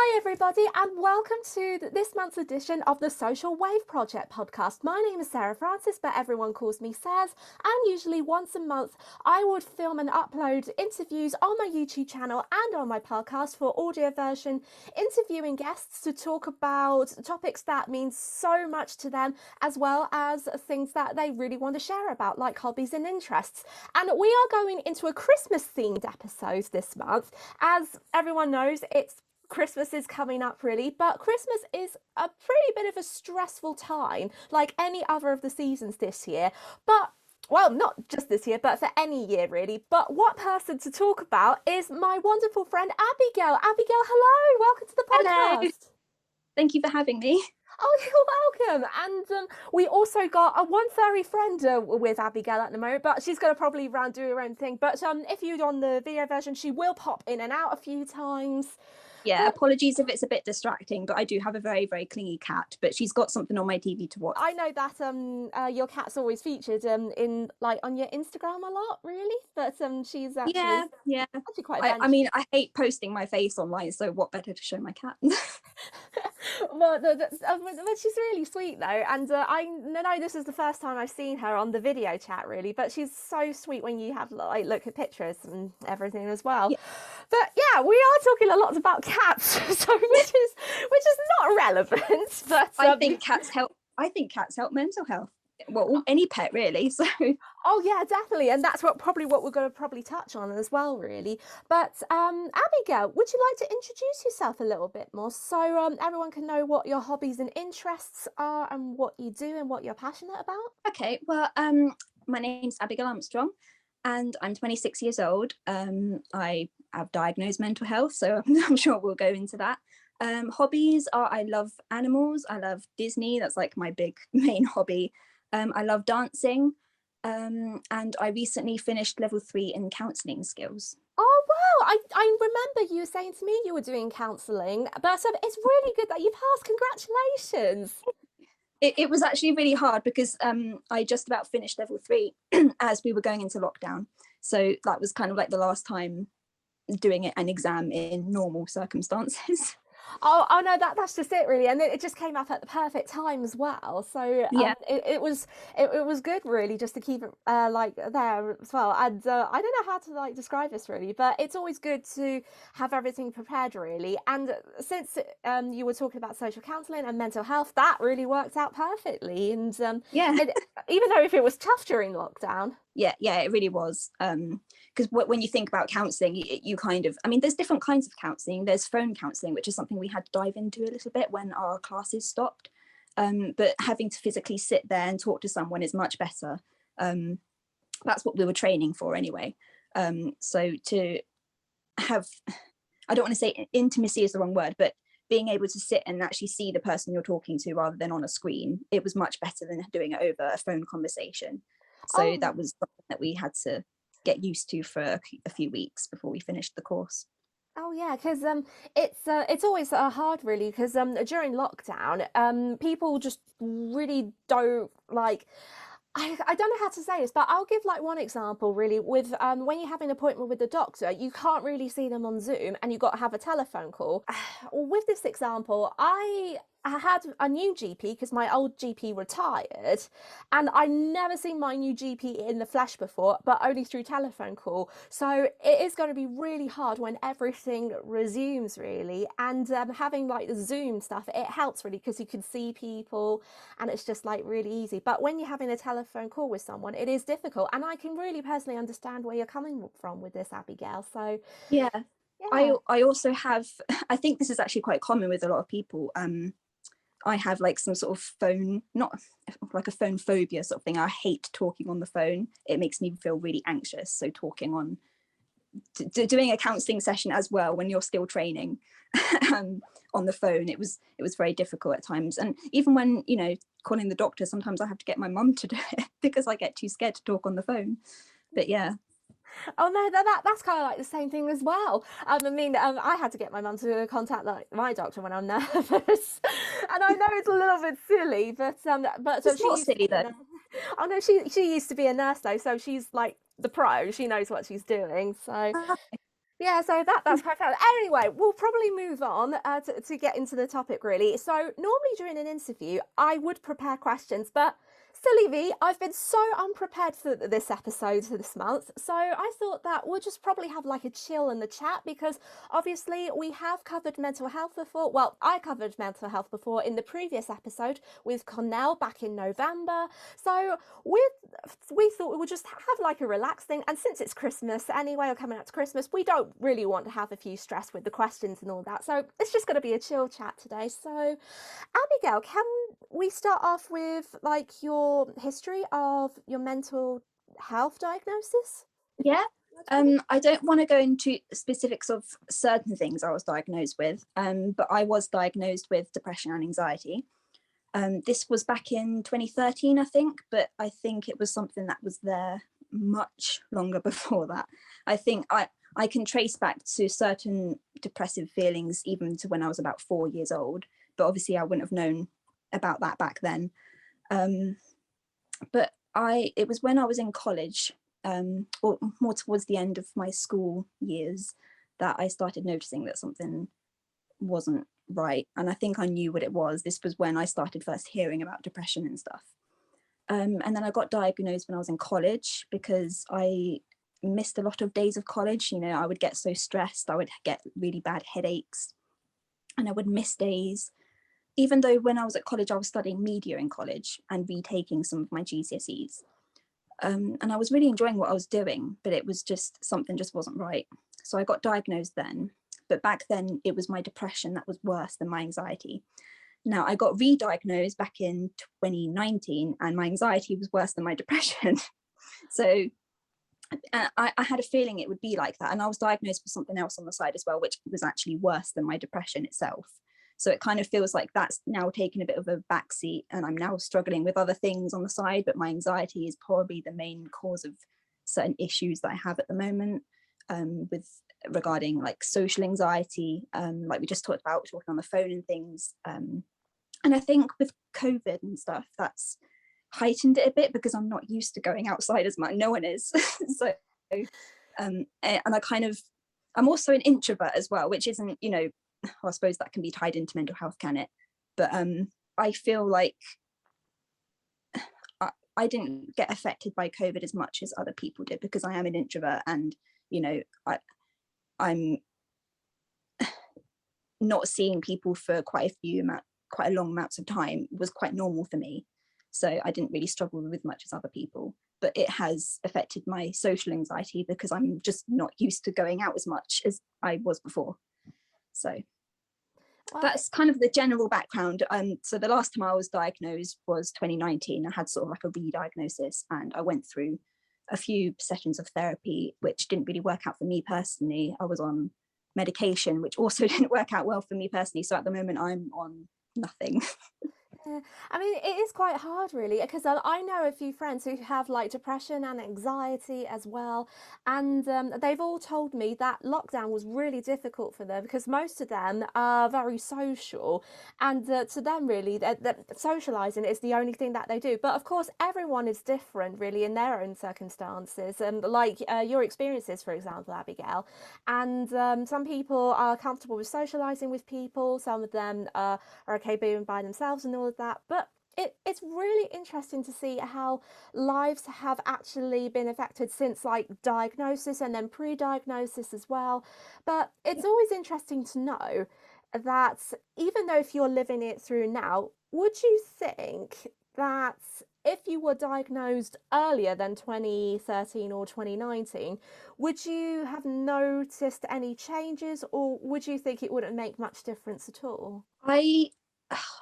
Hi, everybody, and welcome to this month's edition of the Social Wave Project podcast. My name is Sarah Francis, but everyone calls me Saz, and usually once a month I would film and upload interviews on my YouTube channel and on my podcast for audio version, interviewing guests to talk about topics that mean so much to them, as well as things that they really want to share about, like hobbies and interests. And we are going into a Christmas-themed episode this month. As everyone knows, Christmas is coming up really, but Christmas is a pretty bit of a stressful time, like any other of the seasons this year. But well, not just this year, but for any year really. But what person to talk about is my wonderful friend Abigail. Abigail, hello, welcome to the Hello. podcast. Thank you for having me. Oh, you're welcome. And we also got a one furry friend with Abigail at the moment, but she's going to probably do her own thing. But if you're on the video version, she will pop in and out a few times. Yeah, apologies if it's a bit distracting, but I do have a very, very clingy cat, but she's got something on my TV to watch. I know that your cat's always featured in like on your Instagram a lot, really. But she's actually actually quite I mean, I hate posting my face online, so what better to show my cat? well, but she's really sweet though, and I know this is the first time I've seen her on the video chat really, but she's so sweet when you have like look at pictures and everything as well. Yeah. But yeah, we are talking a lot about cats, so which is not relevant. But I think cats help. I think cats help mental health. Well, any pet really. So. Oh yeah, definitely, and that's what we're going to probably touch on as well, really. But Abigail, would you like to introduce yourself a little bit more so everyone can know what your hobbies and interests are and what you do and what you're passionate about? Okay, well, my name's Abigail Armstrong, and I'm 26 years old. I have diagnosed mental health, so I'm sure we'll go into that. Hobbies are I love animals. I love Disney. That's like my big main hobby. I love dancing. And I recently finished level 3 in counselling skills. Oh wow! I remember you saying to me you were doing counselling, but it's really good that you passed. Congratulations! It was actually really hard because I just about finished level 3 as we were going into lockdown. So that was kind of like the last time doing an exam in normal circumstances. Oh no, that's just it really, and it just came up at the perfect time as well. So Yeah. it was good really just to keep it like there as well. And I don't know how to like describe this really, but it's always good to have everything prepared really. And since you were talking about social counselling and mental health, that really worked out perfectly. And Yeah. even though if it was tough during lockdown. Yeah, it really was. Because when you think about counselling, you kind of, I mean, there's different kinds of counselling. There's phone counselling, which is something we had to dive into a little bit when our classes stopped. But having to physically sit there and talk to someone is much better. That's what we were training for anyway. So to have, I don't want to say intimacy is the wrong word, but being able to sit and actually see the person you're talking to rather than on a screen, it was much better than doing it over a phone conversation. So that was something that we had to get used to for a few weeks before we finished the course. Oh yeah, because it's always hard really because during lockdown people just really don't like. I don't know how to say this, but I'll give like one example really with when you have an appointment with the doctor, you can't really see them on Zoom and you've got to have a telephone call. With this example, I had a new GP because my old GP retired, and I never seen my new GP in the flesh before, but only through telephone call. So it is going to be really hard when everything resumes, really. And having like the Zoom stuff, it helps really because you can see people, and it's just like really easy. But when you're having a telephone call with someone, it is difficult, and I can really personally understand where you're coming from with this, Abigail. So Yeah. yeah. I also have, I think this is actually quite common with a lot of people. I have like some sort of phone, not like a phone phobia sort of thing. I hate talking on the phone. It makes me feel really anxious. So talking on, doing a counselling session as well when you're still training on the phone, it was very difficult at times. And even when, calling the doctor, sometimes I have to get my mum to do it because I get too scared to talk on the phone. But yeah. Oh no, that's kind of like the same thing as well. I mean, I had to get my mum to contact like my doctor when I'm nervous, and I know it's a little bit silly, but It's she not used to silly be though. oh no, she used to be a nurse though, so she's like the pro. She knows what she's doing. So Yeah, so that's quite fair. Anyway, we'll probably move on to get into the topic really. So normally during an interview, I would prepare questions, but silly me, I've been so unprepared for this episode this month. So I thought that we'll just probably have like a chill in the chat because obviously we have covered mental health before. Well, I covered mental health before in the previous episode with Cornell back in November. So we thought we would just have like a relaxed thing. And since it's Christmas anyway, or coming up to Christmas, we don't really want to have a few stress with the questions and all that. So it's just going to be a chill chat today. So, Abigail, can we start off with like your history of your mental health diagnosis? Yeah. I don't want to go into specifics of certain things I was diagnosed with, but I was diagnosed with depression and anxiety. This was back in 2013, I think, but I think it was something that was there much longer before that. I think I can trace back to certain depressive feelings even to when I was about 4 years old, but obviously I wouldn't have known about that back then. But it was when I was in college, or more towards the end of my school years, that I started noticing that something wasn't right, and I think I knew what it was. This was when I started first hearing about depression and stuff, and then I got diagnosed when I was in college because I missed a lot of days of college. I would get so stressed, I would get really bad headaches, and I would miss days, even though when I was at college I was studying media in college and retaking some of my GCSEs, and I was really enjoying what I was doing, but it was just something just wasn't right. So I got diagnosed then. But back then it was my depression that was worse than my anxiety. Now I got re-diagnosed back in 2019 and my anxiety was worse than my depression. So I had a feeling it would be like that. And I was diagnosed with something else on the side as well, which was actually worse than my depression itself. So it kind of feels like that's now taken a bit of a backseat and I'm now struggling with other things on the side, but my anxiety is probably the main cause of certain issues that I have at the moment, with regarding like social anxiety, like we just talked about, talking on the phone and things. And I think with COVID and stuff, that's heightened it a bit because I'm not used to going outside as much. No one is. So, and I'm also an introvert as well, which isn't, I suppose that can be tied into mental health, can it? But I feel like I didn't get affected by COVID as much as other people did because I am an introvert, and I'm not seeing people for quite a long amounts of time was quite normal for me. So I didn't really struggle with much as other people, but it has affected my social anxiety because I'm just not used to going out as much as I was before. So that's kind of the general background. So the last time I was diagnosed was 2019. I had sort of like a re-diagnosis and I went through a few sessions of therapy, which didn't really work out for me personally. I was on medication, which also didn't work out well for me personally. So at the moment I'm on nothing. I mean, it is quite hard, really, because I know a few friends who have like depression and anxiety as well, and they've all told me that lockdown was really difficult for them because most of them are very social, and to them, really, socializing is the only thing that they do. But of course, everyone is different, really, in their own circumstances, and like your experiences, for example, Abigail. And some people are comfortable with socializing with people, some of them are okay being by themselves and all of that. But it's really interesting to see how lives have actually been affected since like diagnosis and then pre-diagnosis as well. But it's always interesting to know that even though if you're living it through now, would you think that if you were diagnosed earlier than 2013 or 2019, would you have noticed any changes, or would you think it wouldn't make much difference at all?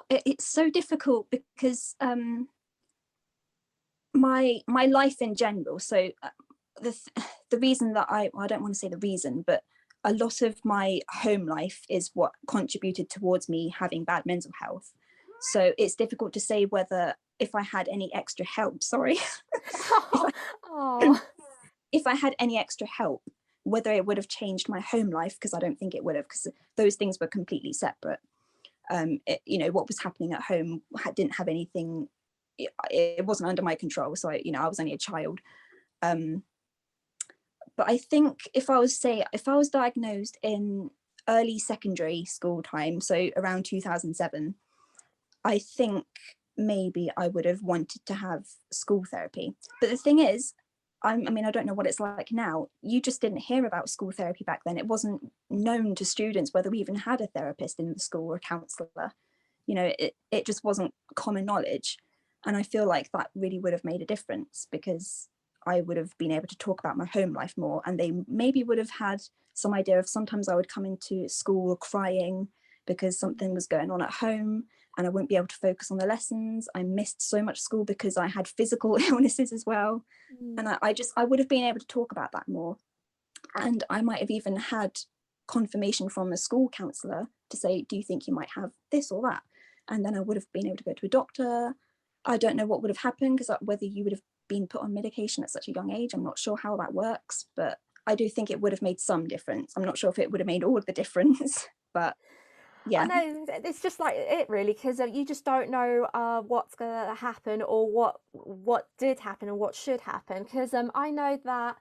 It's so difficult because my life in general. So the reason that I don't want to say the reason, but a lot of my home life is what contributed towards me having bad mental health. So it's difficult to say whether if I had any extra help, sorry, Oh. if I had any extra help, whether it would have changed my home life, because I don't think it would have, because those things were completely separate. What was happening at home didn't have anything, it wasn't under my control. So, I was only a child. But But I think if I was diagnosed in early secondary school time, so around 2007, I think maybe I would have wanted to have school therapy. But the thing is, I mean, I don't know what it's like now. You just didn't hear about school therapy back then. It wasn't known to students whether we even had a therapist in the school or a counsellor. You know, it just wasn't common knowledge. And I feel like that really would have made a difference, because I would have been able to talk about my home life more, and they maybe would have had some idea of, sometimes I would come into school crying because something was going on at home and I wouldn't be able to focus on the lessons. I missed so much school because I had physical illnesses as well. Mm. And I would have been able to talk about that more. And I might have even had confirmation from a school counsellor to say, do you think you might have this or that? And then I would have been able to go to a doctor. I don't know what would have happened, because whether you would have been put on medication at such a young age, I'm not sure how that works, but I do think it would have made some difference. I'm not sure if it would have made all of the difference, but I yeah. know it's just like it really, because you just don't know what's going to happen, or what did happen and what should happen. Because I know that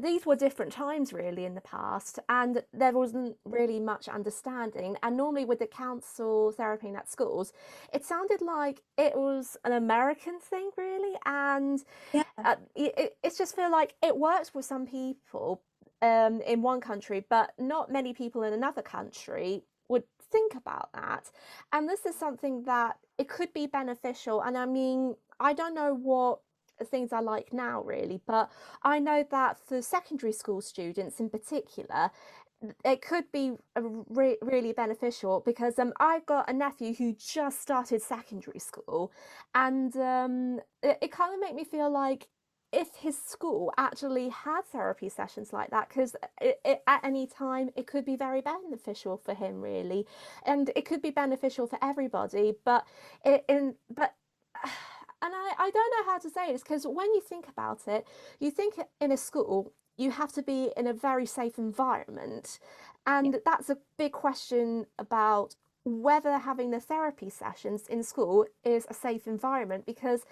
these were different times really in the past, and there wasn't really much understanding. And normally with the council therapy at schools, it sounded like it was an American thing really, and Yeah. it's just feel like it works with some people in one country, but not many people in another country would think about that. And this is something that it could be beneficial. And I mean, I don't know what things are like now really, but I know that for secondary school students in particular, it could be really beneficial, because I've got a nephew who just started secondary school, and it kind of made me feel like if his school actually had therapy sessions like that, because at any time it could be very beneficial for him really, and it could be beneficial for everybody. But it in but and I don't know how to say this, because when you think about it, you think in a school you have to be in a very safe environment, Yeah. and that's a big question about whether having the therapy sessions in school is a safe environment, because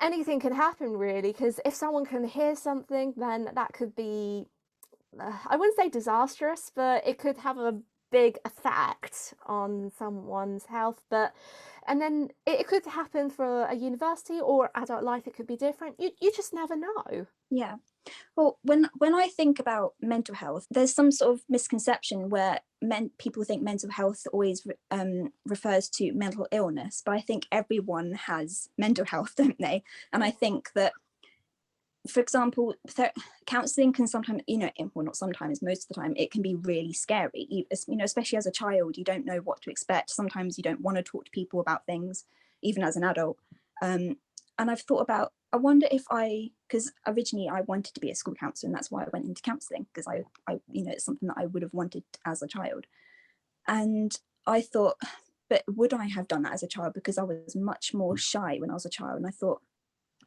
anything can happen really. Because if someone can hear something, then that could be I wouldn't say disastrous, but it could have a big effect on someone's health. But and then it could happen for a university or adult life. It could be different. You just never know. Yeah. Well, when I think about mental health, there's some sort of misconception where people think mental health always refers to mental illness, but I think everyone has mental health, don't they? And I think that, for example, counselling can sometimes, well, not sometimes, most of the time, it can be really scary. Especially as a child, you don't know what to expect. Sometimes you don't want to talk to people about things, even as an adult. And I've thought about, I wonder if because originally I wanted to be a school counsellor, and that's why I went into counselling, because I it's something that I would have wanted as a child. And I thought, but would I have done that as a child? Because I was much more shy when I was a child. And I thought,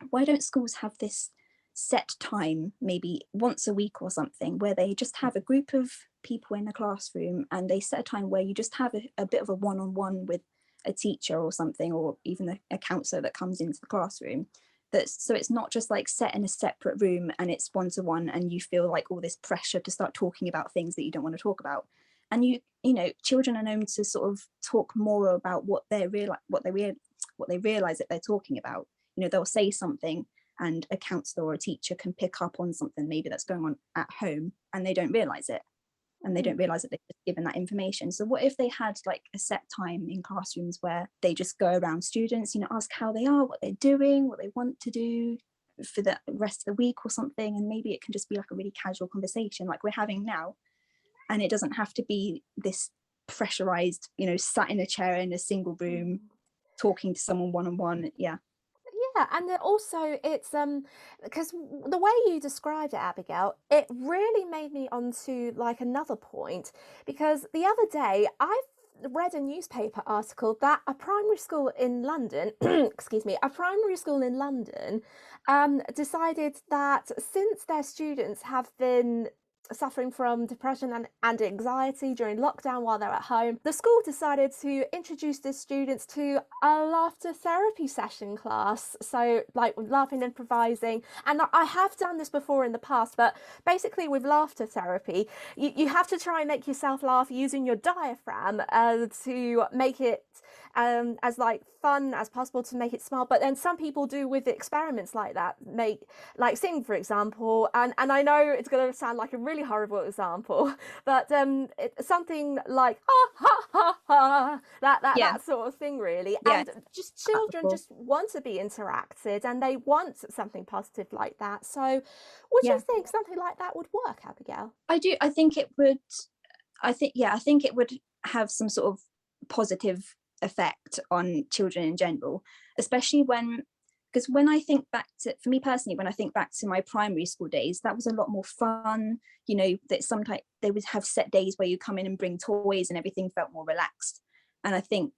why don't schools have this set time, maybe once a week or something, where they just have a group of people in a classroom, and they set a time where you just have a bit of a one-on-one with a teacher or something, or even a counsellor that comes into the classroom. So it's not just like set in a separate room and it's one-to-one, and you feel like all this pressure to start talking about things that you don't want to talk about. And children are known to sort of talk more about what they realize that they're talking about. They'll say something, and a counsellor or a teacher can pick up on something maybe that's going on at home, and they don't realize it, and they don't realize that they've just given that information. So what if they had like a set time in classrooms where they just go around students, ask how they are, what they're doing, what they want to do for the rest of the week or something, and maybe it can just be like a really casual conversation like we're having now, and it doesn't have to be this pressurized, sat in a chair in a single room talking to someone one-on-one. Yeah. Yeah, and then also it's because the way you described it, Abigail, it really made me onto like another point, because the other day I read a newspaper article that a primary school in London, excuse me, a primary school in London decided that since their students have been suffering from depression and anxiety during lockdown while they're at home, the school decided to introduce the students to a laughter therapy session class. So like laughing and improvising. And I have done this before in the past, but basically with laughter therapy, you have to try and make yourself laugh using your diaphragm to make it as like fun as possible, to make it smile. But then some people do with experiments like that, make like sing, for example, and I know it's going to sound like a really horrible example, but something like ha ha ha ha, Yeah, that sort of thing, really. yeah, And just children cool. just want to be interacted and they want something positive like that. So would you Yeah, think something like that would work, Abigail? I do. I think it would. I think it would have some sort of positive effect on children in general, especially because when I think back to, for me personally, when I think back to my primary school days, that was a lot more fun. You know, that sometimes they would have set days where you come in and bring toys and everything felt more relaxed. And I think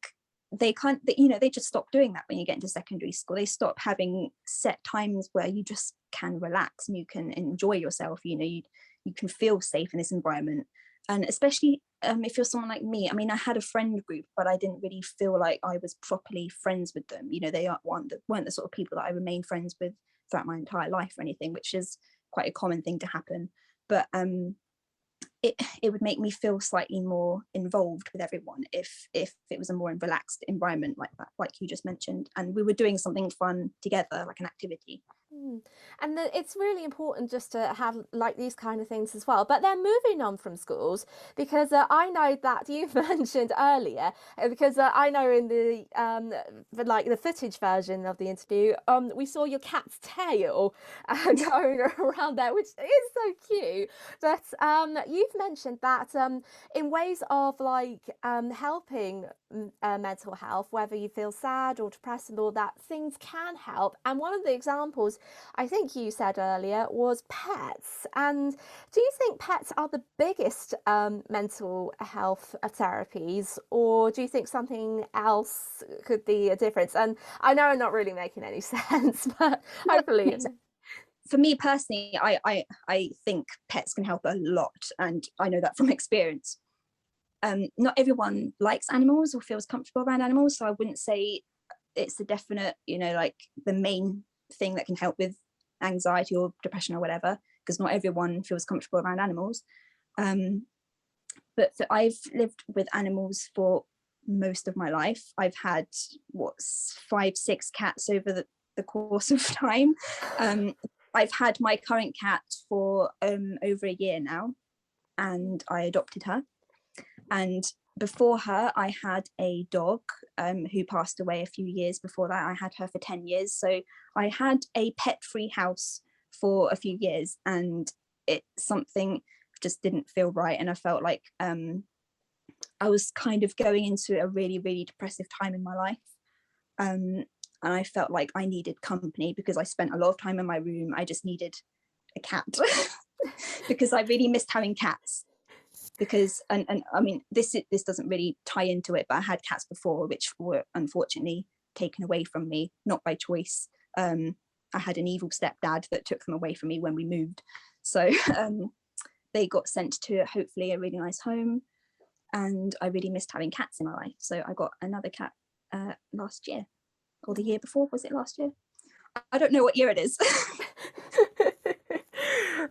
they can't, you know, they just stop doing that when you get into secondary school. They stop having set times where you just can relax and you can enjoy yourself. You know, you can feel safe in this environment. And especially if you're someone like me, I mean, I had a friend group, but I didn't really feel like I was properly friends with them. You know, they weren't the sort of people that I remained friends with throughout my entire life or anything, which is quite a common thing to happen. But it would make me feel slightly more involved with everyone if it was a more relaxed environment like that, like you just mentioned, and we were doing something fun together, like an activity. And it's really important just to have like these kind of things as well. But then moving on from schools, because I know that you've mentioned earlier, because I know in like the footage version of the interview, we saw your cat's tail going around there, which is so cute. But you've mentioned that in ways of like helping mental health, whether you feel sad or depressed and all that, things can help. And one of the examples I think you said earlier was pets. And do you think pets are the biggest mental health therapies, or do you think something else could be a difference? And I know I'm not really making any sense, but No, hopefully. for me personally, I think pets can help a lot, and I know that from experience. Not everyone likes animals or feels comfortable around animals, so I wouldn't say it's a definite, you know, like the main thing that can help with anxiety or depression or whatever, because not everyone feels comfortable around animals. But I've lived with animals for most of my life. I've had 5, 6 cats over the course of time. I've had my current cat for over a year now, and I adopted her. And before her, I had a dog who passed away a few years before that. I had her for 10 years. So I had a pet-free house for a few years, and something just didn't feel right. And I felt like I was kind of going into a really, really depressive time in my life. And I felt like I needed company because I spent a lot of time in my room. I just needed a cat because I really missed having cats. Because and I mean this doesn't really tie into it, but I had cats before which were unfortunately taken away from me, not by choice. I had an evil stepdad that took them away from me when we moved, so they got sent to hopefully a really nice home, and I really missed having cats in my life. So I got another cat last year, or the year before. Was it last year? I don't know what year it is.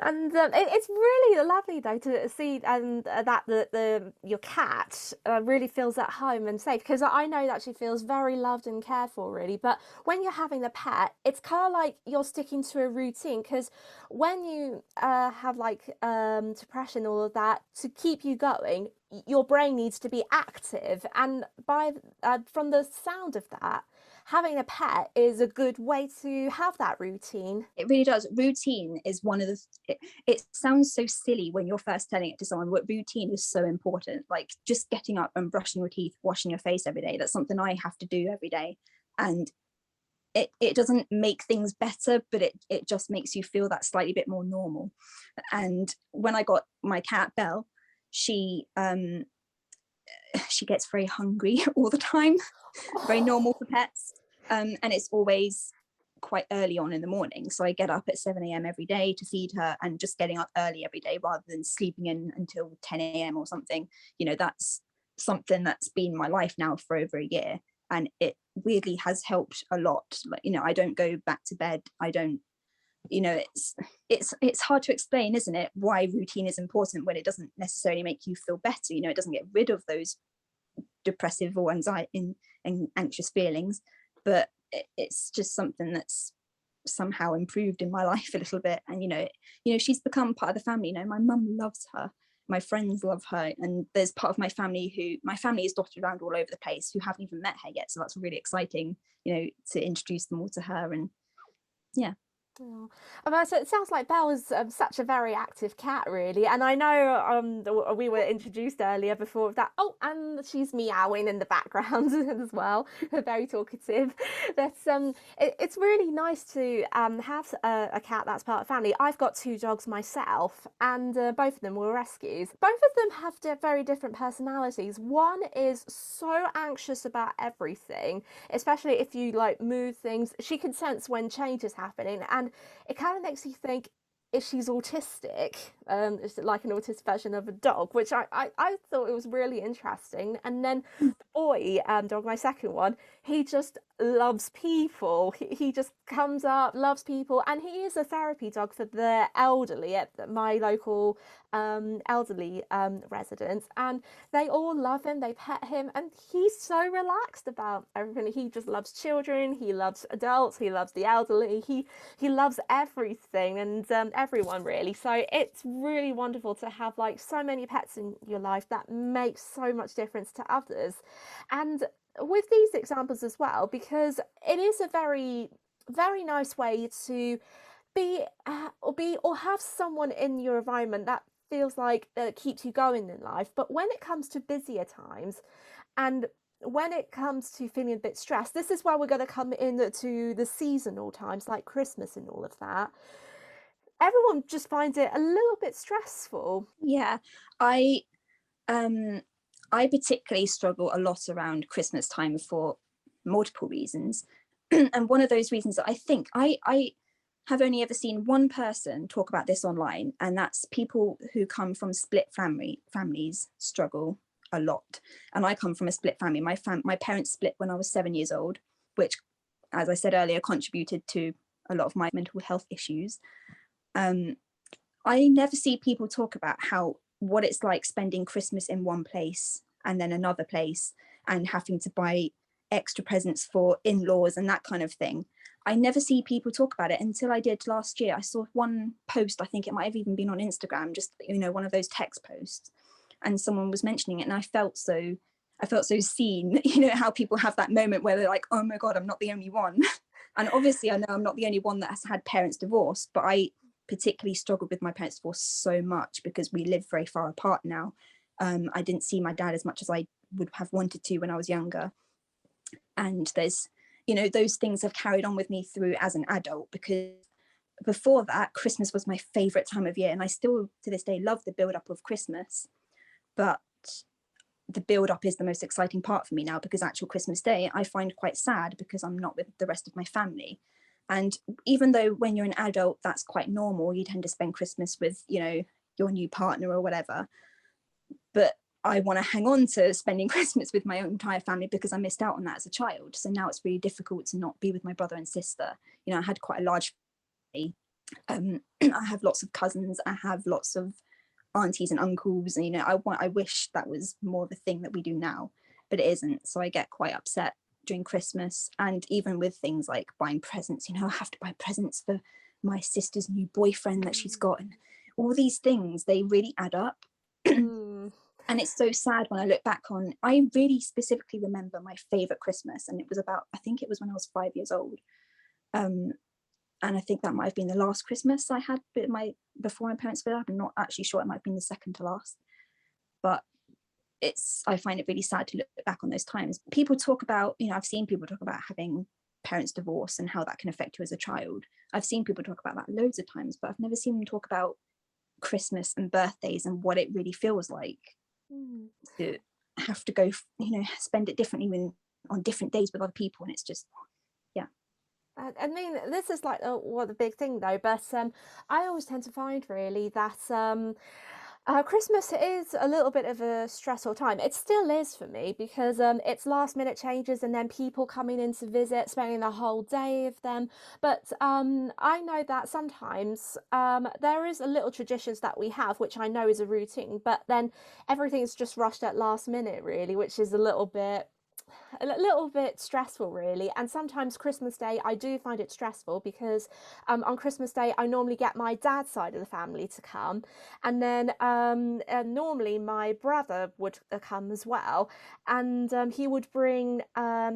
And it's really lovely though to see and that your cat really feels at home and safe, because I know that she feels very loved and cared for, really. But when you're having a pet, it's kind of like you're sticking to a routine, because when you have like depression, all of that, to keep you going, your brain needs to be active, and by from the sound of that, having a pet is a good way to have that routine. It really does. Routine is one of the it sounds so silly when you're first telling it to someone, but routine is so important. Like just getting up and brushing your teeth, washing your face every day, that's something I have to do every day. And it doesn't make things better, but it just makes you feel that slightly bit more normal. And when I got my cat Belle, she gets very hungry all the time. Very normal for pets. And it's always quite early on in the morning, so I get up at 7 a.m. every day to feed her, and just getting up early every day rather than sleeping in until 10 a.m. or something, that's something that's been my life now for over a year, and it weirdly has helped a lot. Like, I don't go back to bed, I don't, it's hard to explain, isn't it, why routine is important when it doesn't necessarily make you feel better. It doesn't get rid of those depressive or anxiety and anxious feelings, but it's just something that's somehow improved in my life a little bit. And she's become part of the family. My mum loves her, my friends love her, and there's part of my family is dotted around all over the place who haven't even met her yet, so that's really exciting, to introduce them all to her. And yeah. Oh. So it sounds like Belle is such a very active cat, really. And I know we were introduced earlier before that. Oh, and she's meowing in the background as well. Very talkative. But it's really nice to have a cat that's part of the family. I've got 2 dogs myself, and both of them were rescues. Both of them have very different personalities. One is so anxious about everything, especially if you like move things. She can sense when change is happening, and it kind of makes you think, if she's autistic, it's like an autistic version of a dog, which I thought it was really interesting. And then the boy dog, my second one, he just loves people. He just comes up, loves people, and he is a therapy dog for the elderly at my local elderly residence, and they all love him, they pet him, and he's so relaxed about everything. He just loves children, he loves adults, he loves the elderly, he loves everything, and everyone, really. So it's really wonderful to have like so many pets in your life that make so much difference to others. And with these examples as well, because it is a very nice way to or have someone in your environment that feels like keeps you going in life. But when it comes to busier times, and when it comes to feeling a bit stressed, this is where we're going to come into the seasonal times like Christmas and all of that. Everyone just finds it a little bit stressful. Yeah, I I particularly struggle a lot around Christmas time for multiple reasons. And one of those reasons that I think I have only ever seen one person talk about this online, and that's people who come from split families struggle a lot. And I come from a split family. My parents split when I was 7 years old, which, as I said earlier, contributed to a lot of my mental health issues. I never see people talk about what it's like spending Christmas in one place and then another place, and having to buy extra presents for in-laws and that kind of thing. I never see people talk about it until I did last year. I saw one post, I think it might have even been on Instagram, just one of those text posts, and someone was mentioning it, and I felt so seen. How people have that moment where they're like, oh my god, I'm not the only one. And obviously I know I'm not the only one that has had parents divorce, but I particularly struggled with my parents' divorce so much because we live very far apart now. I didn't see my dad as much as I would have wanted to when I was younger. And there's, those things have carried on with me through as an adult, because before that, Christmas was my favorite time of year. And I still, to this day, love the build up of Christmas. But the build up is the most exciting part for me now, because actual Christmas Day, I find quite sad because I'm not with the rest of my family. And even though when you're an adult, that's quite normal, you tend to spend Christmas with, your new partner or whatever. But I want to hang on to spending Christmas with my own entire family because I missed out on that as a child. So now it's really difficult to not be with my brother and sister. I had quite a large family. I have lots of cousins. I have lots of aunties and uncles. And, I wish that was more of a thing that we do now, but it isn't. So I get quite upset during Christmas, and even with things like buying presents. I have to buy presents for my sister's new boyfriend that she's got, and all these things, they really add up. And it's so sad when I look back on. I really specifically remember my favorite Christmas, and I think it was when I was 5 years old, and I think that might have been the last Christmas I had before my parents split up. I'm not actually sure, it might have been the second to last, but I find it really sad to look back on those times. People talk about, I've seen people talk about having parents divorce and how that can affect you as a child. I've seen people talk about that loads of times, but I've never seen them talk about Christmas and birthdays and what it really feels like to have to go, spend it differently on different days with other people. And it's just, yeah. I mean, this is like the big thing though, but I always tend to find really that Christmas is a little bit of a stressful time. It still is for me because it's last minute changes and then people coming in to visit, spending the whole day with them. But I know that sometimes there is a little traditions that we have, which I know is a routine, but then everything's just rushed at last minute, really, which is a little bit stressful really. And sometimes Christmas Day I do find it stressful because on Christmas Day I normally get my dad's side of the family to come, and then normally my brother would come as well, and he would bring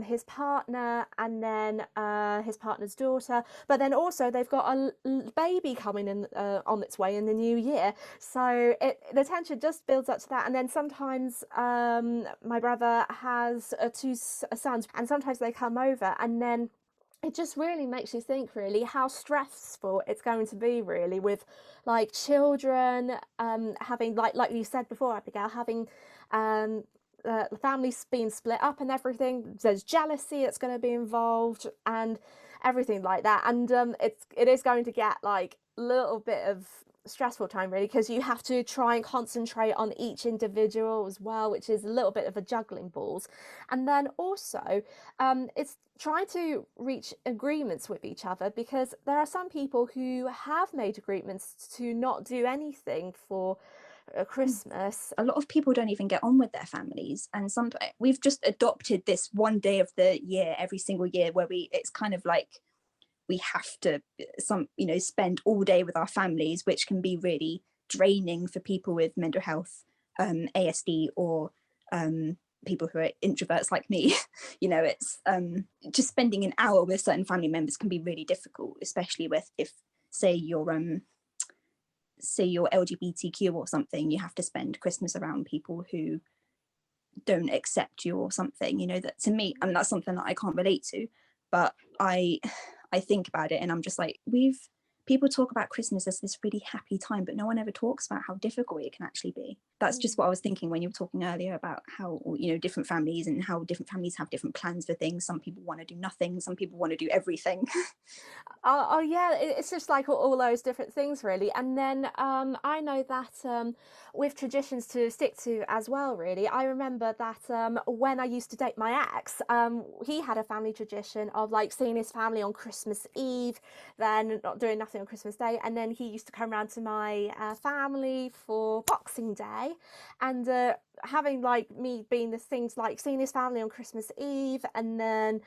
his partner and then his partner's daughter, but then also they've got a baby coming in on its way in the new year, so the tension just builds up to that. And then sometimes my brother has two sons, and sometimes they come over, and then it just really makes you think really how stressful it's going to be really with like children having like you said before, Abigail, having the families being split up and everything. There's jealousy that's going to be involved and everything like that, and it is going to get like a little bit of stressful time really, because you have to try and concentrate on each individual as well, which is a little bit of a juggling balls. And then also it's trying to reach agreements with each other, because there are some people who have made agreements to not do anything for Christmas. A lot of people don't even get on with their families, and sometimes we've just adopted this one day of the year every single year where it's kind of like we have to spend all day with our families, which can be really draining for people with mental health, ASD, or people who are introverts like me. It's just spending an hour with certain family members can be really difficult, especially if say you're LGBTQ or something. You have to spend Christmas around people who don't accept you or something. That to me, I mean, that's something that I can't relate to, but I think about it and I'm just like, people talk about Christmas as this really happy time, but no one ever talks about how difficult it can actually be. That's just what I was thinking when you were talking earlier about how, different families and how different families have different plans for things. Some people want to do nothing, some people want to do everything. Oh yeah, it's just like all those different things really. And then I know that with traditions to stick to as well really, I remember that when I used to date my ex, he had a family tradition of like seeing his family on Christmas Eve, then not doing nothing on Christmas Day, and then he used to come around to my family for Boxing Day, and having like me being the things like seeing his family on Christmas Eve, and then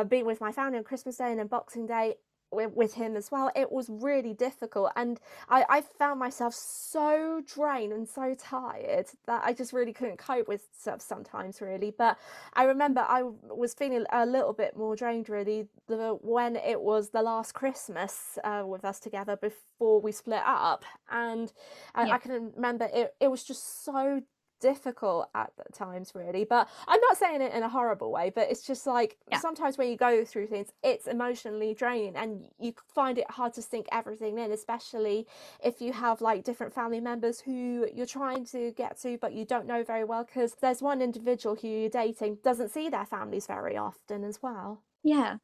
being with my family on Christmas Day, and then Boxing Day with him as well. It was really difficult, and I found myself so drained and so tired that I just really couldn't cope with stuff sometimes really. But I remember I was feeling a little bit more drained really when it was the last Christmas with us together before we split up, and Yeah. I can remember it was just so difficult at the times really. But I'm not saying it in a horrible way, but it's just like Yeah. sometimes when you go through things it's emotionally draining and you find it hard to sink everything in, especially if you have like different family members who you're trying to get to but you don't know very well, because there's one individual who you're dating doesn't see their families very often as well. Yeah.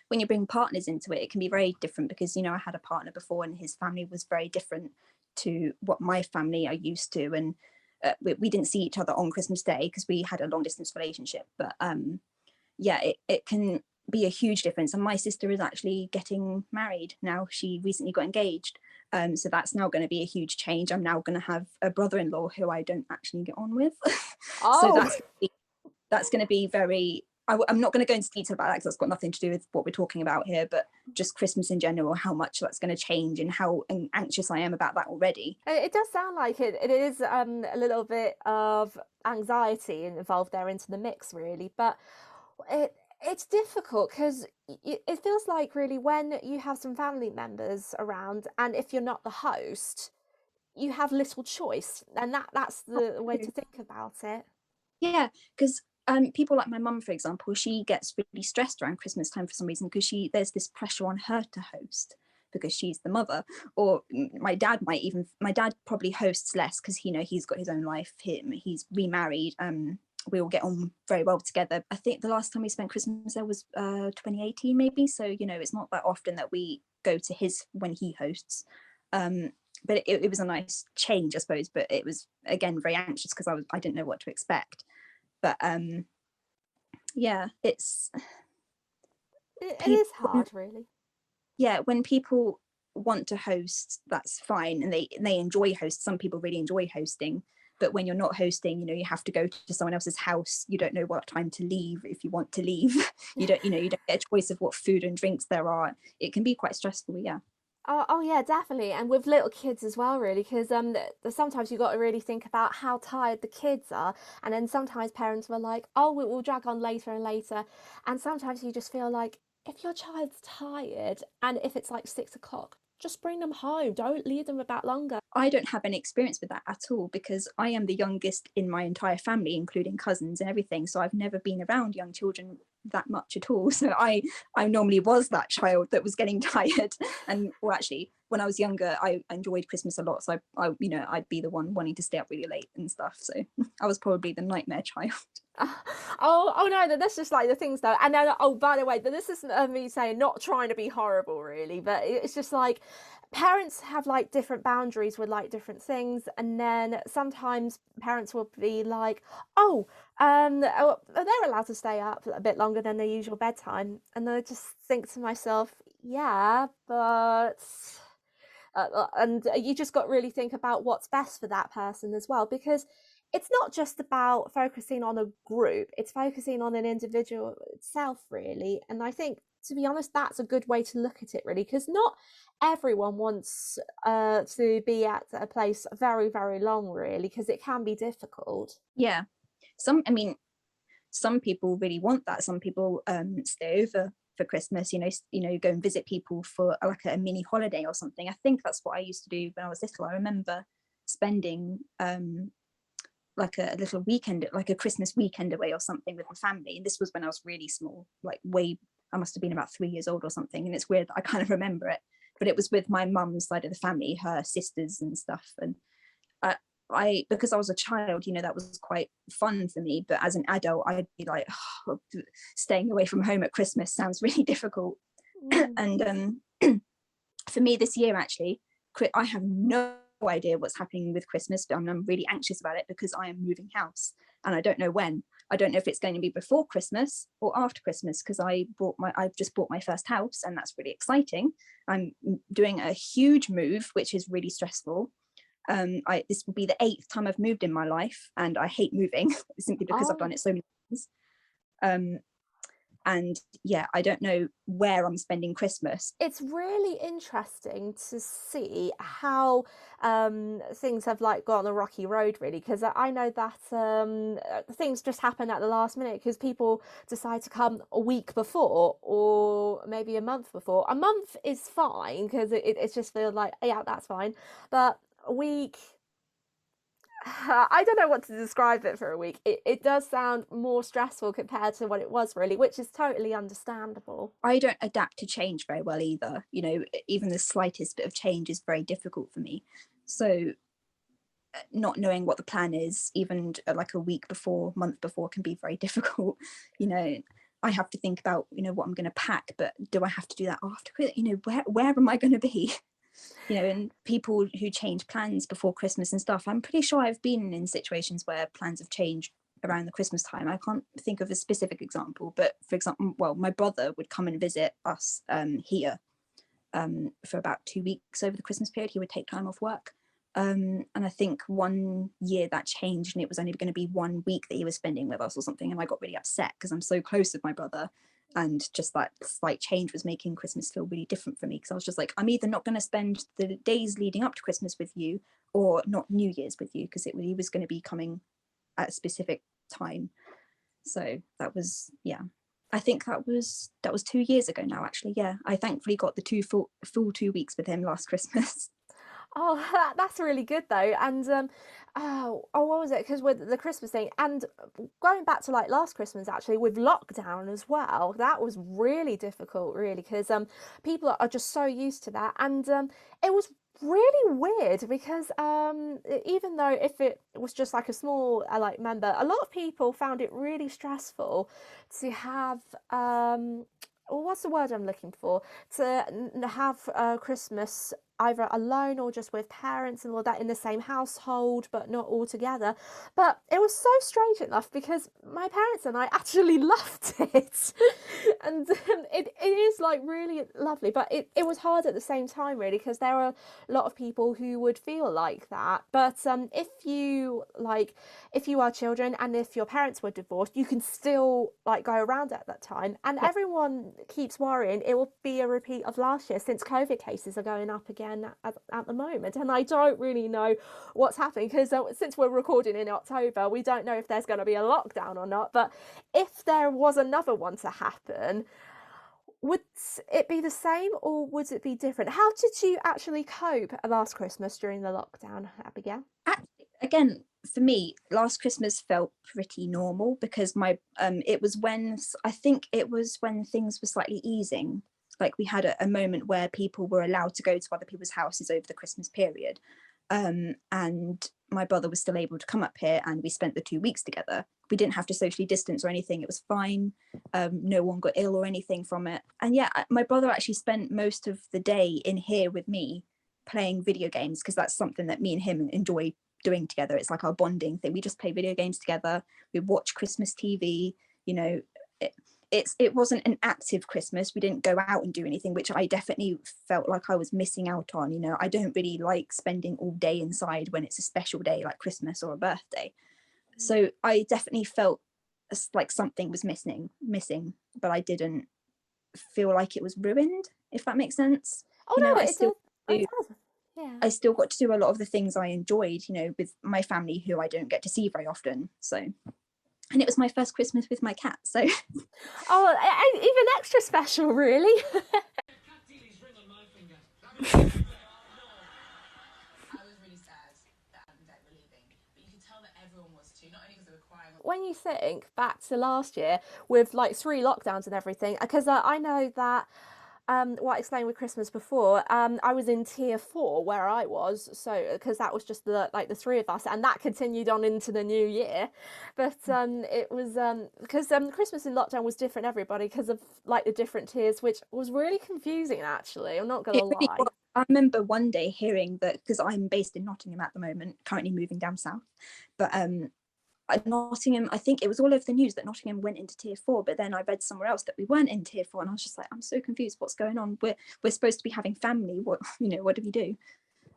When you bring partners into it, it can be very different because I had a partner before and his family was very different to what my family are used to, and we didn't see each other on Christmas Day because we had a long distance relationship. But it can be a huge difference. And my sister is actually getting married now. She recently got engaged. So that's now going to be a huge change. I'm now going to have a brother-in-law who I don't actually get on with. So Oh, that's going to be very, I'm not going to go into detail about that because that's got nothing to do with what we're talking about here, but just Christmas in general, how much that's going to change and how anxious I am about that already. it does sound like it is a little bit of anxiety involved there into the mix really. But it's difficult because it feels like really when you have some family members around and if you're not the host you have little choice, and that's the way to think about it. Yeah, because people like my mum, for example, she gets really stressed around Christmas time for some reason because there's this pressure on her to host because she's the mother. Or my dad probably hosts less because he's got his own life. He's remarried we all get on very well together. I think the last time we spent Christmas there was 2018 maybe. So, you know, it's not that often that we go to his when he hosts. But it was a nice change, I suppose. But it was, again, very anxious because I didn't know what to expect. But yeah, it's It people. is hard, really. Yeah, when people want to host, that's fine, and they enjoy host. Some people really enjoy hosting, but when you're not hosting, you know, you have to go to someone else's house. You don't know what time to leave if you want to leave. You don't, you know, you don't get a choice of what food and drinks there are. It can be quite stressful. Yeah. Oh yeah, definitely, and with little kids as well, really, because sometimes you got to really think about how tired the kids are, and then sometimes parents were like, "Oh, we'll drag on later and later," and sometimes you just feel like if your child's tired and if it's like 6 o'clock, just bring them home. Don't leave them about longer. I don't have any experience with that at all because I am the youngest in my entire family, including cousins and everything. So I've never been around young children that much at all. So I normally was that child that was getting tired. And well, actually, when I was younger, I enjoyed Christmas a lot. So I you know, I'd be the one wanting to stay up really late and stuff. So I was probably the nightmare child. Oh no, that's just like the things though. And then, oh, by the way, this isn't me saying not trying to be horrible, really, but it's just like parents have like different boundaries with like different things, and then sometimes parents will be like, oh, they're allowed to stay up a bit longer than their usual bedtime, and I just think to myself, yeah, but. And you just got to really think about what's best for that person as well, because it's not just about focusing on a group, it's focusing on an individual itself, really. And I think, to be honest, that's a good way to look at it, really, because not everyone wants to be at a place very, very long, really, because it can be difficult. Yeah. I mean, some people really want that. Some people stay over for Christmas, you know, go and visit people for like a mini holiday or something. I think that's what I used to do when I was little. I remember spending like a little weekend, like a Christmas weekend away or something with my family. And this was when I was really small, like I must have been about 3 years old or something. And it's weird that I kind of remember it, but it was with my mum's side of the family, her sisters and stuff. And because I was a child, you know, that was quite fun for me. But as an adult, I'd be like, oh, staying away from home at Christmas sounds really difficult. Mm. And for me this year, actually, I have no idea what's happening with Christmas, but I'm really anxious about it because I am moving house and I don't know when. I don't know if it's going to be before Christmas or after Christmas because I've just bought my first house and that's really exciting. I'm doing a huge move, which is really stressful. This will be the 8th time I've moved in my life, and I hate moving simply because I've done Oh. it so many times. And yeah, I don't know where I'm spending Christmas. It's really interesting to see how things have like gone a rocky road, really, because I know that things just happen at the last minute because people decide to come a week before or maybe a month before. A month is fine because it just feels like, yeah, that's fine, but a week. I don't know what to describe it for a week. It does sound more stressful compared to what it was, really, which is totally understandable. I don't adapt to change very well either. You know, even the slightest bit of change is very difficult for me. So not knowing what the plan is, even like a week before, month before, can be very difficult. You know, I have to think about, you know, what I'm going to pack, but do I have to do that after? You know, where am I going to be? You know, and people who change plans before Christmas and stuff, I'm pretty sure I've been in situations where plans have changed around the Christmas time. I can't think of a specific example, but for example, well, my brother would come and visit us here for about 2 weeks over the Christmas period. He would take time off work. And I think one year that changed and it was only going to be 1 week that he was spending with us or something. And I got really upset because I'm so close with my brother. And just that slight change was making Christmas feel really different for me because I was just like, I'm either not going to spend the days leading up to Christmas with you or not New Year's with you because he was going to be coming at a specific time. So that was, yeah, I think that was 2 years ago now, actually. Yeah, I thankfully got the full 2 weeks with him last Christmas. Oh, that's really good though. And what was it? Because with the Christmas thing, and going back to like last Christmas, actually with lockdown as well, that was really difficult, really, because people are just so used to that, and it was really weird because even though if it was just like a small like member, a lot of people found it really stressful to have what's the word I'm looking for, to have Christmas either alone or just with parents and all that in the same household but not all together. But it was so strange enough because my parents and I actually loved it. And it is like really lovely, but it was hard at the same time really because there are a lot of people who would feel like that. But if you are children and if your parents were divorced, you can still like go around at that time. And Yeah. everyone keeps worrying it will be a repeat of last year since COVID cases are going up again at the moment. And I don't really know what's happening because since we're recording in October, we don't know if there's going to be a lockdown or not. But if there was another one to happen, would it be the same or would it be different? How did you actually cope last Christmas during the lockdown, Abigail? Actually, again, for me, last Christmas felt pretty normal because it was when I think it was when things were slightly easing. Like we had a moment where people were allowed to go to other people's houses over the Christmas period. And my brother was still able to come up here and we spent the 2 weeks together. We didn't have to socially distance or anything. It was fine. No one got ill or anything from it. And yeah, my brother actually spent most of the day in here with me playing video games because that's something that me and him enjoy doing together. It's like our bonding thing. We just play video games together. We watch Christmas TV. You know, it wasn't an active Christmas. We didn't go out and do anything, which I definitely felt like I was missing out on. You know, I don't really like spending all day inside when it's a special day like Christmas or a birthday. So I definitely felt like something was missing, but I didn't feel like it was ruined, if that makes sense. You Oh know, no, it does. It does. Yeah. I still got to do a lot of the things I enjoyed, you know, with my family who I don't get to see very often. So, and it was my first Christmas with my cat. So, Oh, even extra special, really. When you think back to last year with like 3 lockdowns and everything, because I know that what I explained with Christmas before, I was in tier 4 where I was, so because that was just the 3 of us, and that continued on into the new year. But it was because Christmas in lockdown was different everybody because of like the different tiers, which was really confusing actually. I'm not gonna it really lie. was. I remember one day hearing that because I'm based in Nottingham at the moment, currently moving down south, but Nottingham, I think it was all over the news that Nottingham went into tier 4, but then I read somewhere else that we weren't in tier 4, and I was just like, I'm so confused. What's going on? We're supposed to be having family. What what do we do?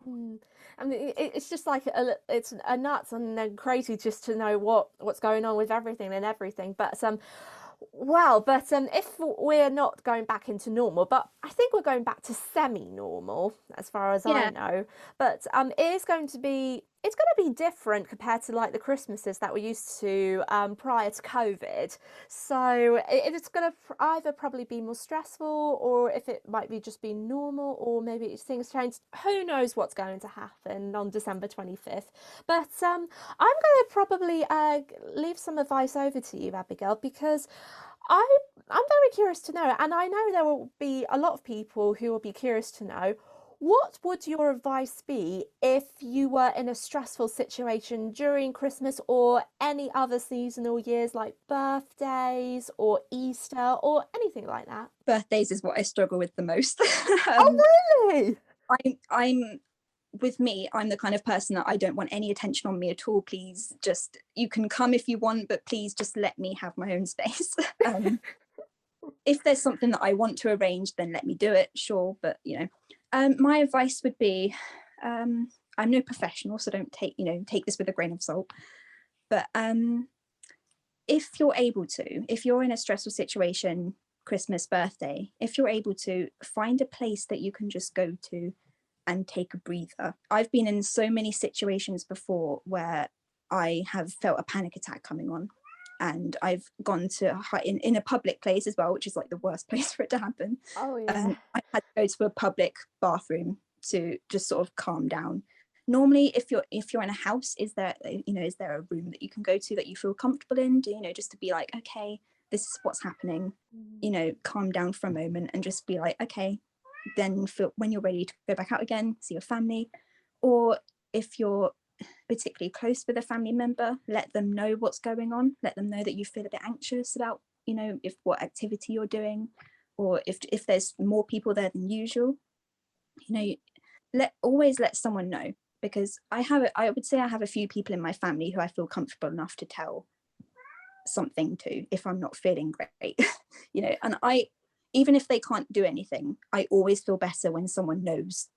Hmm. I mean, it's just like it's a nuts and then crazy just to know what's going on with everything and everything. But if we're not going back into normal, but I think we're going back to semi-normal as far as I Yeah, know. But it's going to be different compared to like the Christmases that we used to prior to COVID. So it's going to either probably be more stressful, or if it might be just be normal, or maybe things change. Who knows what's going to happen on December 25th? But I'm going to probably leave some advice over to you, Abigail, because I I'm very curious to know, and I know there will be a lot of people who will be curious to know. What would your advice be if you were in a stressful situation during Christmas or any other seasonal years like birthdays or Easter or anything like that? birthdays is what I struggle with the most. Oh, really? I'm with me, I'm the kind of person that I don't want any attention on me at all. Please, just you can come if you want, but please just let me have my own space. If there's something that I want to arrange, then let me do it, sure. But my advice would be, I'm no professional, so don't take this with a grain of salt. But if you're able to, if you're in a stressful situation, Christmas, birthday, if you're able to find a place that you can just go to and take a breather. I've been in so many situations before where I have felt a panic attack coming on, and I've gone to in a public place as well, which is like the worst place for it to happen. Oh, yeah. I had to go to a public bathroom to just sort of calm down. Normally, if you're in a house, is there a room that you can go to that you feel comfortable in? Just to be like, okay, this is what's happening. Calm down for a moment and just be like, okay. then when you're ready to go back out again, see your family. Or if you're particularly close with a family member, let them know what's going on, let them know that you feel a bit anxious about, you know, if what activity you're doing, or if there's more people there than usual, you know, always let someone know, because I would say I have a few people in my family who I feel comfortable enough to tell something to if I'm not feeling great. You know, and even if they can't do anything, I always feel better when someone knows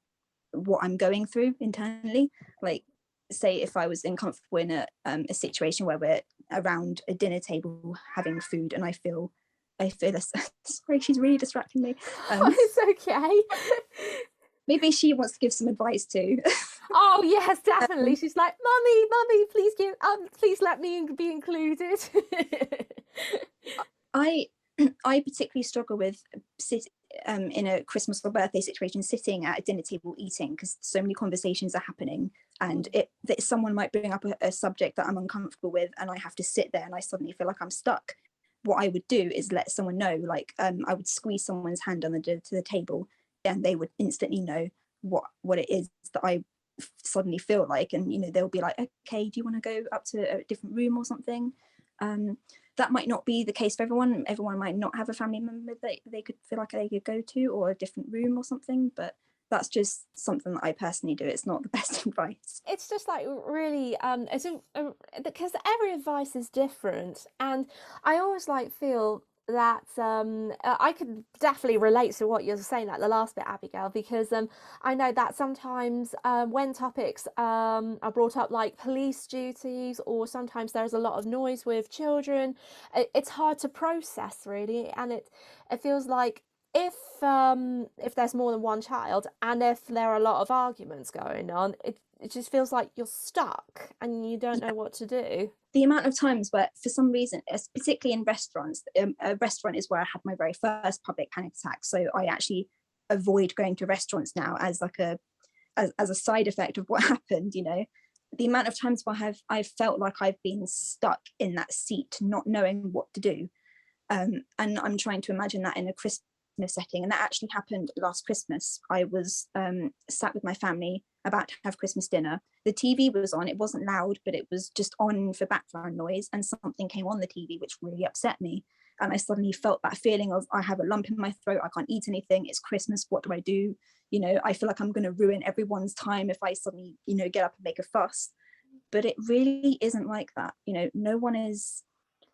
what I'm going through internally. Like, say if I was uncomfortable in a situation where we're around a dinner table having food, and I feel sorry, she's really distracting me. It's okay. Maybe she wants to give some advice too. Oh yes, definitely. She's like, mummy, please let me be included. I particularly struggle with in a Christmas or birthday situation, sitting at a dinner table eating, because so many conversations are happening, and that someone might bring up a subject that I'm uncomfortable with, and I have to sit there and I suddenly feel like I'm stuck. What I would do is let someone know, like I would squeeze someone's hand to the table, and they would instantly know what it is that I suddenly feel like, and you know, they'll be like, okay, do you want to go up to a different room or something? That might not be the case for everyone. Everyone might not have a family member that they could feel like they could go to, or a different room or something, but that's just something that I personally do. It's not the best advice. It's just like really because every advice is different, and I always like feel that I could definitely relate to what you're saying, like the last bit, Abigail, because I know that sometimes when topics are brought up, like police duties, or sometimes there's a lot of noise with children, it's hard to process really, and it feels like if there's more than one child, and if there are a lot of arguments going on, it just feels like you're stuck and you don't know what to do. The amount of times where, for some reason, particularly in restaurants, a restaurant is where I had my very first public panic attack. So I actually avoid going to restaurants now as like as a side effect of what happened. You know, the amount of times where I've felt like I've been stuck in that seat, not knowing what to do. And I'm trying to imagine that in a Christmas setting, and that actually happened last Christmas. I was sat with my family about to have Christmas dinner. The TV was on. It wasn't loud, but it was just on for background noise, and something came on the TV which really upset me, and I suddenly felt that feeling of, I have a lump in my throat, I can't eat anything, it's Christmas, what do I do? You know, I feel like I'm going to ruin everyone's time if I suddenly, you know, get up and make a fuss. But it really isn't like that. You know, no one is,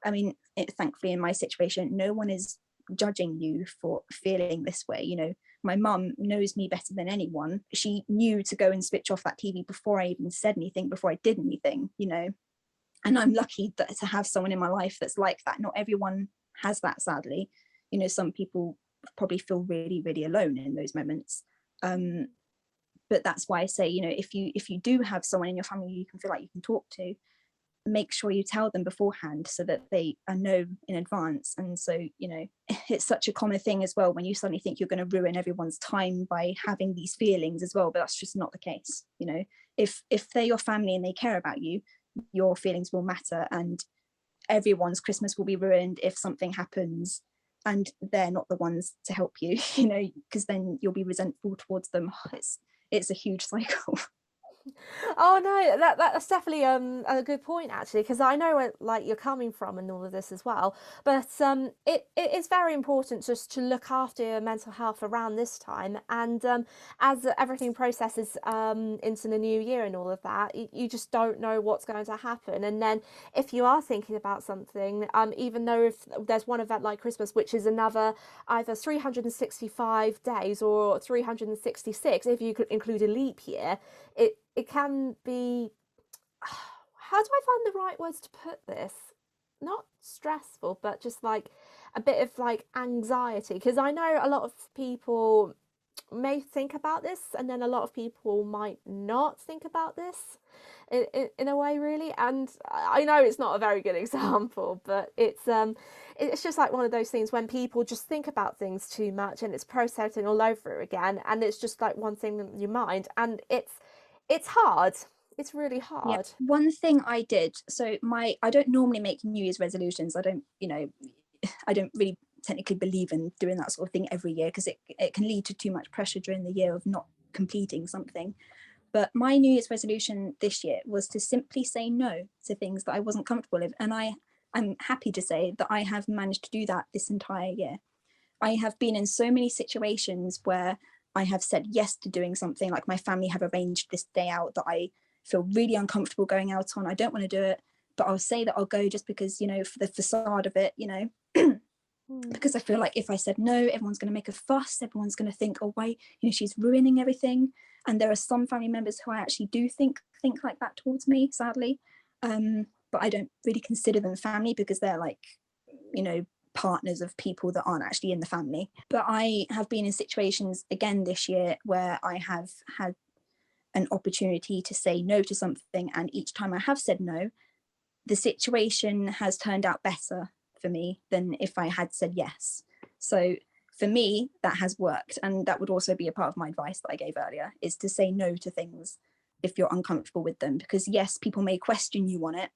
I mean, thankfully in my situation, no one is judging you for feeling this way. You know, my mum knows me better than anyone. She knew to go and switch off that TV before I even said anything, before I did anything, you know. And I'm lucky to have someone in my life that's like that. Not everyone has that, sadly. You know, some people probably feel really, really alone in those moments. But that's why I say, you know, if you do have someone in your family you can feel like you can talk to, make sure you tell them beforehand so that they know in advance. And so, you know, it's such a common thing as well when you suddenly think you're going to ruin everyone's time by having these feelings as well, but that's just not the case. You know, if they're your family and they care about you, your feelings will matter, and everyone's Christmas will be ruined if something happens and they're not the ones to help you, you know, because then you'll be resentful towards them. It's a huge cycle. Oh no, that's definitely a good point actually, because I know where like you're coming from and all of this as well. But it is very important just to look after your mental health around this time, and as everything processes into the new year and all of that, you just don't know what's going to happen. And then if you are thinking about something, even though if there's one event like Christmas, which is another either 365 days or 366 if you could include a leap year, it can be, how do I find the right words to put this? Not stressful, but just like a bit of like anxiety, because I know a lot of people may think about this, and then a lot of people might not think about this in a way, really. And I know it's not a very good example, but it's just like one of those things when people just think about things too much and it's processing all over again, and it's just like one thing in your mind, and it's hard. It's really Yeah, hard. one thing I don't normally make New Year's resolutions. I don't, you know, I don't really technically believe in doing that sort of thing every year, because it can lead to too much pressure during the year of not completing something. But my New Year's resolution this year was to simply say no to things that I wasn't comfortable with. And I'm happy to say that I have managed to do that this entire year. I have been in so many situations where I have said yes to doing something, like my family have arranged this day out that I feel really uncomfortable going out on. I don't want to do it, but I'll say that I'll go just because, you know, for the facade of it, you know, because I feel like if I said no, everyone's going to make a fuss. Everyone's going to think, oh, why, you know, she's ruining everything. And there are some family members who I actually do think like that towards me, sadly. But I don't really consider them family, because they're like, you know, partners of people that aren't actually in the family. But I have been in situations again this year where I have had an opportunity to say no to something, and each time I have said no, the situation has turned out better for me than if I had said yes. So for me, that has worked. And that would also be a part of my advice that I gave earlier, is to say no to things if you're uncomfortable with them. Because yes, people may question you on it,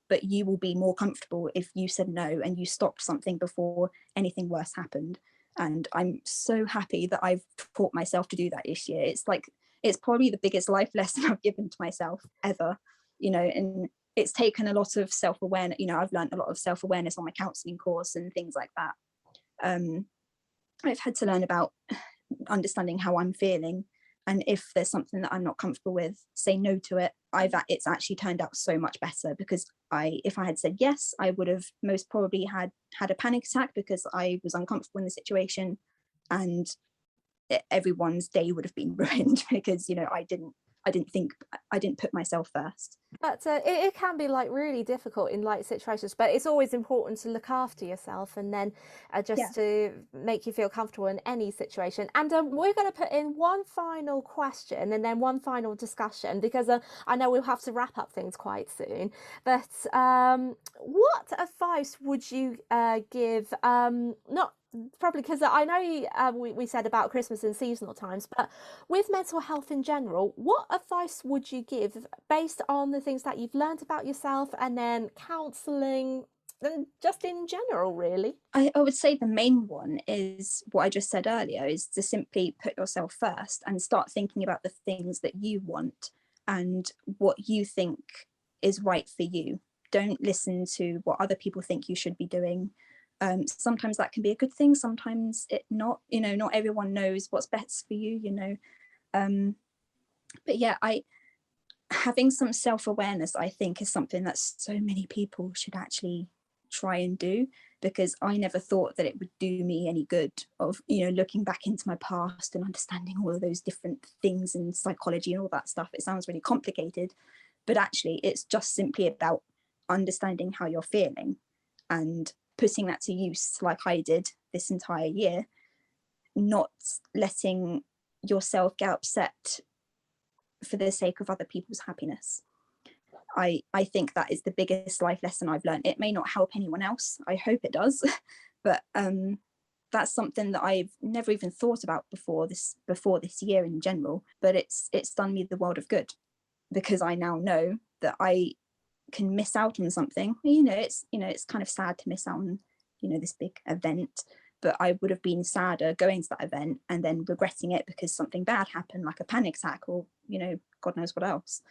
but you will be more comfortable if you said no and you stopped something before anything worse happened. And I'm so happy that I've taught myself to do that this year. It's like, it's probably the biggest life lesson I've given to myself ever, you know, and it's taken a lot of self-awareness. You know, I've learned a lot of self-awareness on my counselling course and things like that. I've had to learn about understanding how I'm feeling, and if there's something that I'm not comfortable with, say no to it. It's actually turned out so much better, because if I had said yes, I would have most probably had a panic attack because I was uncomfortable in the situation, and everyone's day would have been ruined because, you know, I didn't put myself first. But it can be like really difficult in like situations, but it's always important to look after yourself, and then just to make you feel comfortable in any situation. And we're going to put in one final question and then one final discussion, because I know we'll have to wrap up things quite soon. But what advice would you give, not probably because I know we said about Christmas and seasonal times, but with mental health in general, what advice would you give based on the things that you've learned about yourself, and then counselling and just in general, really? I would say the main one is what I just said earlier, is to simply put yourself first and start thinking about the things that you want and what you think is right for you. Don't listen to what other people think you should be doing. Sometimes that can be a good thing, sometimes it not, you know, not everyone knows what's best for you, you know. But yeah, having some self-awareness, I think, is something that so many people should actually try and do, because I never thought that it would do me any good, of, you know, looking back into my past and understanding all of those different things in psychology and all that stuff. It sounds really complicated, but actually it's just simply about understanding how you're feeling and putting that to use, like I did this entire year, not letting yourself get upset for the sake of other people's happiness. I think that is the biggest life lesson I've learned. It may not help anyone else, I hope it does, but that's something that I've never even thought about before this year in general. But it's done me the world of good, because I now know that I can miss out on something. It's kind of sad to miss out on, you know, this big event, but I would have been sadder going to that event and then regretting it because something bad happened, like a panic attack, or, you know, God knows what else.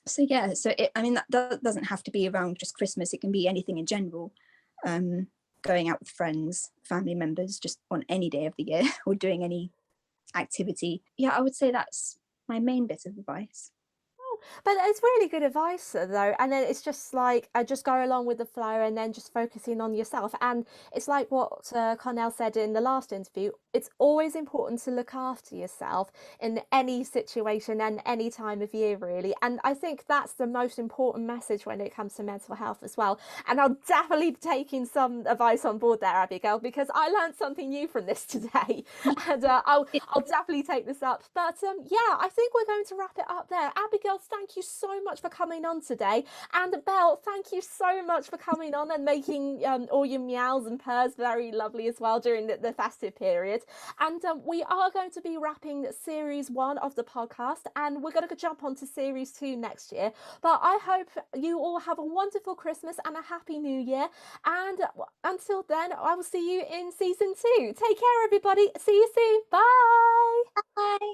So that doesn't have to be around just Christmas. It can be anything in general. Going out with friends, family members, just on any day of the year, or doing any activity. Yeah, I would say that's my main bit of advice. But it's really good advice though, and then it's just like just go along with the flow, and then just focusing on yourself. And it's like what Cornell said in the last interview, it's always important to look after yourself in any situation and any time of year, really. And I think that's the most important message when it comes to mental health as well. And I'll definitely be taking some advice on board there, Abigail, because I learned something new from this today. And I'll definitely take this up. But yeah, I think we're going to wrap it up there. Abigail, thank you so much for coming on today. And Belle, thank you so much for coming on and making all your meows and purrs very lovely as well during the festive period. And we are going to be wrapping series 1 of the podcast, and we're going to jump on to series 2 next year. But I hope you all have a wonderful Christmas and a happy New Year. And until then, I will see you in season 2. Take care, everybody. See you soon. Bye. Bye.